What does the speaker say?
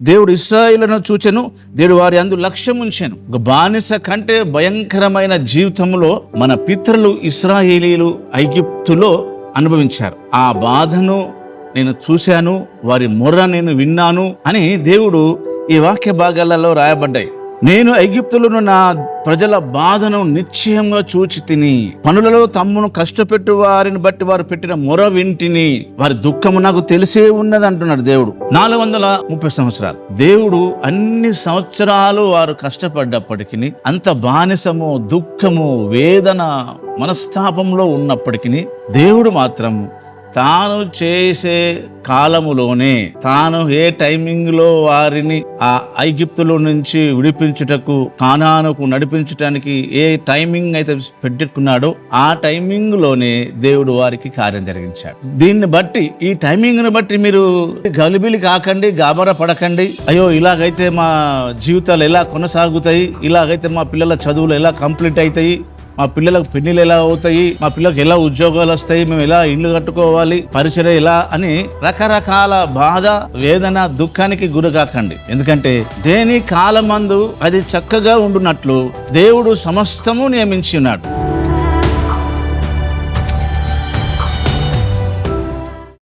దేవుడు ఇశ్రాయేలును చూచెను, దేవుడు వారి అందు లక్ష్యం ఉంచెను. ఒక బానిస కంటే భయంకరమైన జీవితంలో మన పితరులు ఇశ్రాయేలీలు ఐగుప్తులో అనుభవించారు. ఆ బాధను నేను చూశాను, వారి మొర్ర నేను విన్నాను అని దేవుడు ఈ వాక్య భాగాలలో రాయబడ్డాయి. నేను ఐగుప్తులను నా ప్రజల బాధను నిశ్చయంగా చూచి తిని, పనులలో తమ్మును కష్టపెట్టు వారిని బట్టి వారు పెట్టిన మొర వింటిని, వారి దుఃఖము నాకు తెలిసే ఉన్నది అంటున్నాడు దేవుడు. 430 సంవత్సరాలు దేవుడు అన్ని సంవత్సరాలు వారు కష్టపడ్డప్పటికీ, అంత బానిసము, దుఃఖము, వేదన, మనస్తాపంలో ఉన్నప్పటికీ దేవుడు మాత్రం తాను చేసే కాలములోనే, తాను ఏ టైమింగ్లో వారిని ఆ ఐగుప్తులో నుంచి విడిపించుటకు, కానానుకు నడిపించటానికి ఏ టైమింగ్ అయితే పెట్టుకున్నాడో ఆ టైమింగ్లోనే దేవుడు వారికి కార్యం జరిగించాడు. దీన్ని బట్టి, ఈ టైమింగ్ని బట్టి మీరు గలిబిలి కాకండి, గాబరా పడకండి. అయ్యో ఇలాగైతే మా జీవితాలు ఎలా కొనసాగుతాయి, ఇలాగైతే మా పిల్లల చదువులు ఎలా కంప్లీట్ అవుతాయి, మా పిల్లలకు పెళ్లిళ్ళు ఎలా అవుతాయి, మా పిల్లలకు ఎలా ఉద్యోగాలు వస్తాయి, మేము ఎలా ఇల్లు కట్టుకోవాలి, పరిచయం ఎలా అని రకరకాల బాధ, వేదన, దుఃఖానికి గురికాకండి. ఎందుకంటే దేని కాలమందు అది చక్కగా ఉండునట్లు దేవుడు సమస్తము నియమించి ఉన్నాడు.